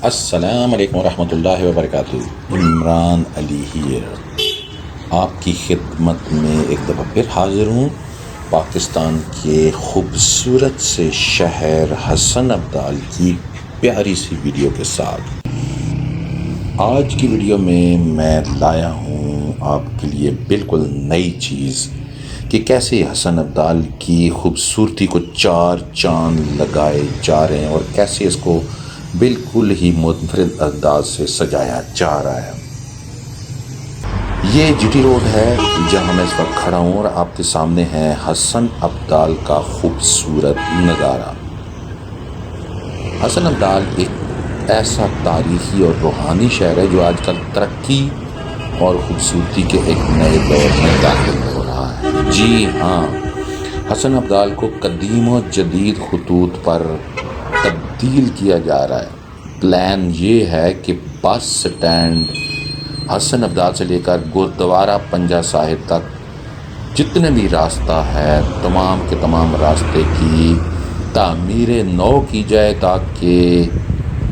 السلام علیکم ورحمۃ اللہ وبرکاتہ۔ عمران علی ہیر آپ کی خدمت میں ایک دفعہ پھر حاضر ہوں، پاکستان کے خوبصورت سے شہر حسن ابدال کی پیاری سی ویڈیو کے ساتھ۔ آج کی ویڈیو میں لایا ہوں آپ کے لیے بالکل نئی چیز کہ کیسے حسن ابدال کی خوبصورتی کو چار چاند لگائے جا رہے ہیں اور کیسے اس کو بالکل ہی منفرد انداز سے سجایا جا رہا ہے۔ یہ جی ٹی روڈ ہے جہاں میں اس وقت کھڑا ہوں اور آپ کے سامنے ہے حسن ابدال کا خوبصورت نظارہ۔ حسن ابدال ایک ایسا تاریخی اور روحانی شہر ہے جو آج کل ترقی اور خوبصورتی کے ایک نئے دور میں داخل ہو رہا ہے۔ جی ہاں، حسن ابدال کو قدیم و جدید خطوط پر تبدیل کیا جا رہا ہے۔ پلان یہ ہے کہ بس سٹینڈ حسن ابدال سے لے کر گردوارہ پنجہ صاحب تک جتنے بھی راستہ ہے تمام کے تمام راستے کی تعمیر نو کی جائے تاکہ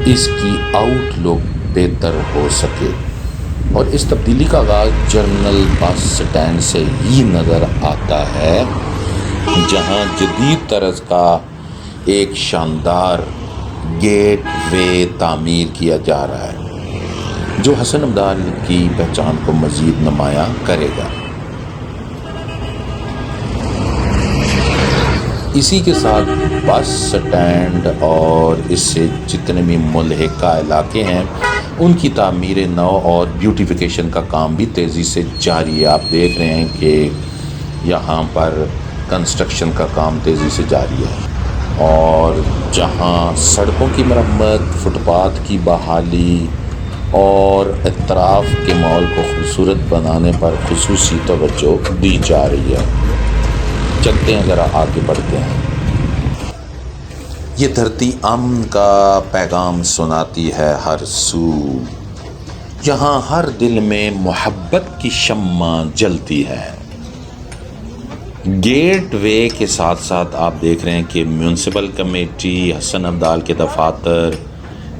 اس کی آؤٹ لک بہتر ہو سکے، اور اس تبدیلی کا آغاز جنرل بس سٹینڈ سے ہی نظر آتا ہے جہاں جدید طرز کا ایک شاندار گیٹ وے تعمیر کیا جا رہا ہے جو حسن ابدال کی پہچان کو مزید نمایاں کرے گا۔ اسی کے ساتھ بس سٹینڈ اور اس سے جتنے بھی ملحقہ علاقے ہیں ان کی تعمیر نو اور بیوٹیفیکیشن کا کام بھی تیزی سے جاری ہے۔ آپ دیکھ رہے ہیں کہ یہاں پر کنسٹرکشن کا کام تیزی سے جاری ہے، اور جہاں سڑکوں کی مرمت، فٹ پاتھ کی بحالی اور اطراف کے ماحول کو خوبصورت بنانے پر خصوصی توجہ دی جا رہی ہے۔ چلتے ہیں، ذرا آگے بڑھتے ہیں۔ یہ دھرتی امن کا پیغام سناتی ہے ہر سو، یہاں ہر دل میں محبت کی شمع جلتی ہے۔ گیٹ وے کے ساتھ ساتھ آپ دیکھ رہے ہیں کہ میونسپل کمیٹی، حسن ابدال کے دفاتر،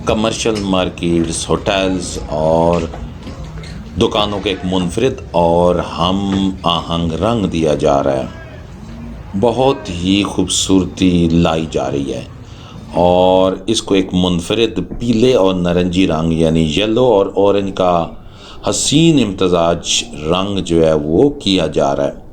کمرشل مارکیٹس، ہوٹلز اور دکانوں کے ایک منفرد اور ہم آہنگ رنگ دیا جا رہا ہے۔ بہت ہی خوبصورتی لائی جا رہی ہے اور اس کو ایک منفرد پیلے اور نارنجی رنگ یعنی یلو اور اورنج کا حسین امتزاج رنگ جو ہے وہ کیا جا رہا ہے۔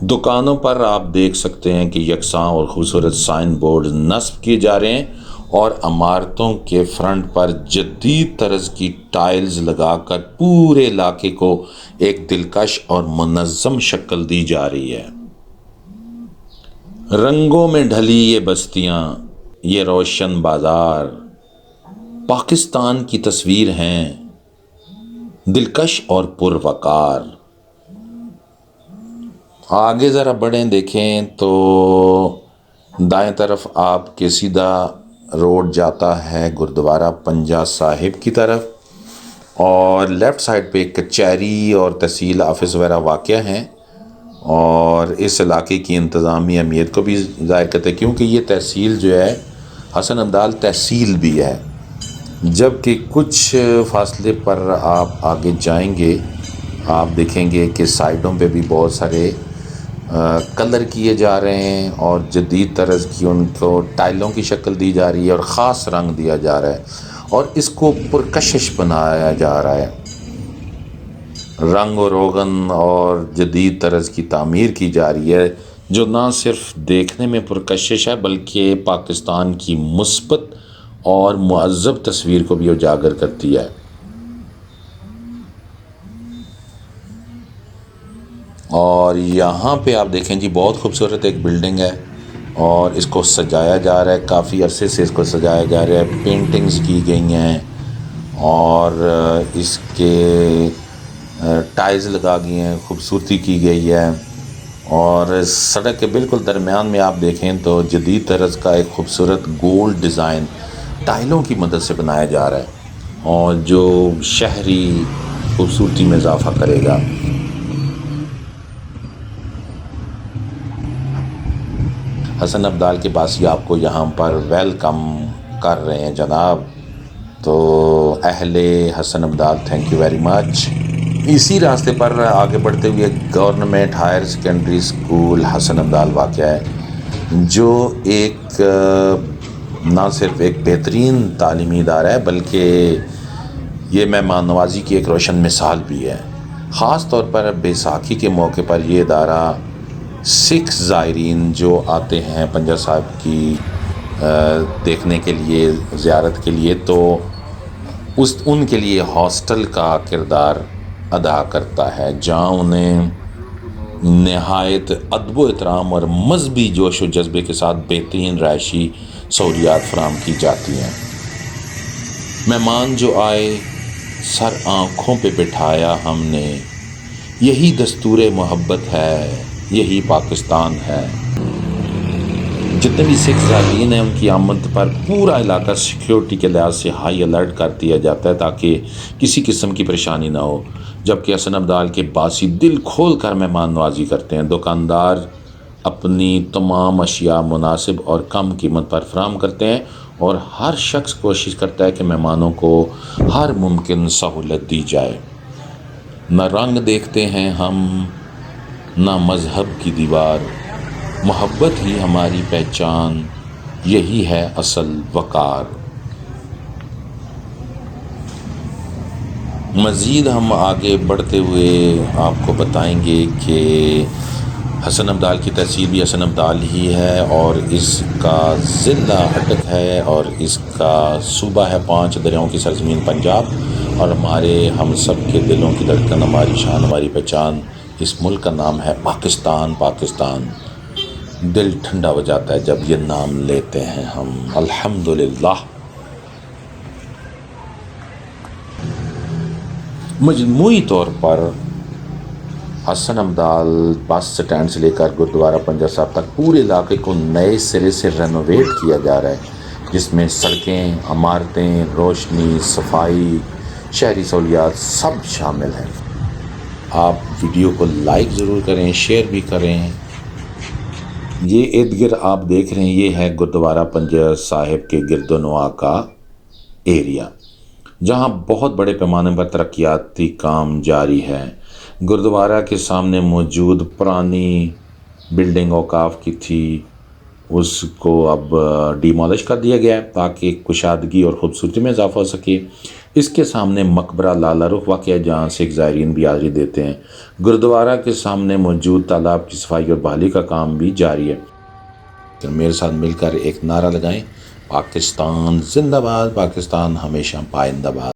دکانوں پر آپ دیکھ سکتے ہیں کہ یکساں اور خوبصورت سائن بورڈ نصب کیے جا رہے ہیں اور عمارتوں کے فرنٹ پر جدید طرز کی ٹائلز لگا کر پورے علاقے کو ایک دلکش اور منظم شکل دی جا رہی ہے۔ رنگوں میں ڈھلی یہ بستیاں، یہ روشن بازار پاکستان کی تصویر ہیں، دلکش اور پروقار۔ آگے ذرا بڑھیں، دیکھیں تو دائیں طرف آپ کے سیدھا روڈ جاتا ہے گردوارہ پنجہ صاحب کی طرف، اور لیفٹ سائڈ پہ کچہری اور تحصیل آفس وغیرہ واقع ہیں، اور اس علاقے کی انتظامی اہمیت کو بھی ظاہر کرتے ہیں کیونکہ یہ تحصیل جو ہے حسن ابدال تحصیل بھی ہے۔ جبکہ کچھ فاصلے پر آپ آگے جائیں گے آپ دیکھیں گے کہ سائڈوں پہ بھی بہت سارے کلر کیے جا رہے ہیں اور جدید طرز کی ان کو ٹائلوں کی شکل دی جا رہی ہے اور خاص رنگ دیا جا رہا ہے اور اس کو پرکشش بنایا جا رہا ہے۔ رنگ و روغن اور جدید طرز کی تعمیر کی جا رہی ہے جو نہ صرف دیکھنے میں پرکشش ہے بلکہ پاکستان کی مثبت اور مہذب تصویر کو بھی اجاگر کرتی ہے۔ اور یہاں پہ آپ دیکھیں جی بہت خوبصورت ایک بلڈنگ ہے اور اس کو سجایا جا رہا ہے، کافی عرصے سے اس کو سجایا جا رہا ہے، پینٹنگز کی گئی ہیں اور اس کے ٹائلز لگا گئی ہیں، خوبصورتی کی گئی ہے، اور سڑک کے بالکل درمیان میں آپ دیکھیں تو جدید طرز کا ایک خوبصورت گولڈ ڈیزائن ٹائلوں کی مدد سے بنایا جا رہا ہے اور جو شہری خوبصورتی میں اضافہ کرے گا۔ حسن ابدال کے باسی آپ کو یہاں پر ویلکم کر رہے ہیں جناب۔ تو اہل حسن ابدال تھینک یو ویری مچ۔ اسی راستے پر آگے بڑھتے ہوئے گورنمنٹ ہائر سیکنڈری اسکول حسن ابدال واقع ہے، جو ایک نہ صرف ایک بہترین تعلیمی ادارہ ہے بلکہ یہ مہمان نوازی کی ایک روشن مثال بھی ہے۔ خاص طور پر بیساکھی کے موقع پر یہ ادارہ سکھ زائرین جو آتے ہیں پنجہ صاحب کی دیکھنے کے لیے، زیارت کے لیے، تو ان کے لیے ہاسٹل کا کردار ادا کرتا ہے، جہاں انہیں نہایت ادب و احترام اور مذہبی جوش و جذبے کے ساتھ بہترین رہائشی سہولیات فراہم کی جاتی ہیں۔ مہمان جو آئے سر آنکھوں پہ بٹھایا ہم نے، یہی دستور محبت ہے، یہی پاکستان ہے۔ جتنے بھی سکھ زائرین ہیں ان کی آمد پر پورا علاقہ سیکیورٹی کے لحاظ سے ہائی الرٹ کر دیا جاتا ہے تاکہ کسی قسم کی پریشانی نہ ہو، جبکہ حسن ابدال کے باسی دل کھول کر مہمان نوازی کرتے ہیں۔ دکاندار اپنی تمام اشیاء مناسب اور کم قیمت پر فراہم کرتے ہیں اور ہر شخص کوشش کرتا ہے کہ مہمانوں کو ہر ممکن سہولت دی جائے۔ نہ رنگ دیکھتے ہیں ہم، نہ مذہب کی دیوار، محبت ہی ہماری پہچان، یہی ہے اصل وقار۔ مزید ہم آگے بڑھتے ہوئے آپ کو بتائیں گے کہ حسن ابدال کی تحصیل بھی حسن ابدال ہی ہے، اور اس کا ضلع اٹک ہے، اور اس کا صوبہ ہے 5 دریاؤں کی سرزمین پنجاب، اور ہمارے ہم سب کے دلوں کی دھڑکن، ہماری شان، ہماری پہچان، اس ملک کا نام ہے پاکستان۔ پاکستان دل ٹھنڈا ہو جاتا ہے جب یہ نام لیتے ہیں ہم، الحمدللہ۔ مجموعی طور پر حسن ابدال بس سٹینڈ سے لے کر گردوارہ پنجہ صاحب تک پورے علاقے کو نئے سرے سے رینوویٹ کیا جا رہا ہے، جس میں سڑکیں، عمارتیں، روشنی، صفائی، شہری سہولیات سب شامل ہیں۔ آپ ویڈیو کو لائک ضرور کریں، شیئر بھی کریں۔ یہ ارد گرد آپ دیکھ رہے ہیں، یہ ہے گردوارہ پنجہ صاحب کے گرد و نواح کا ایریا، جہاں بہت بڑے پیمانے پر ترقیاتی کام جاری ہے۔ گردوارہ کے سامنے موجود پرانی بلڈنگ اوقاف کی تھی، اس کو اب ڈیمالش کر دیا گیا ہے تاکہ کشادگی اور خوبصورتی میں اضافہ ہو سکے۔ اس کے سامنے مقبرہ لالہ رخ واقع ہے، جہاں سکھ زائرین بھی حاضری دیتے ہیں۔ گردوارہ کے سامنے موجود تالاب کی صفائی اور بحالی کا کام بھی جاری ہے۔ میرے ساتھ مل کر ایک نعرہ لگائیں، پاکستان زندہ باد، پاکستان ہمیشہ پائندہ باد۔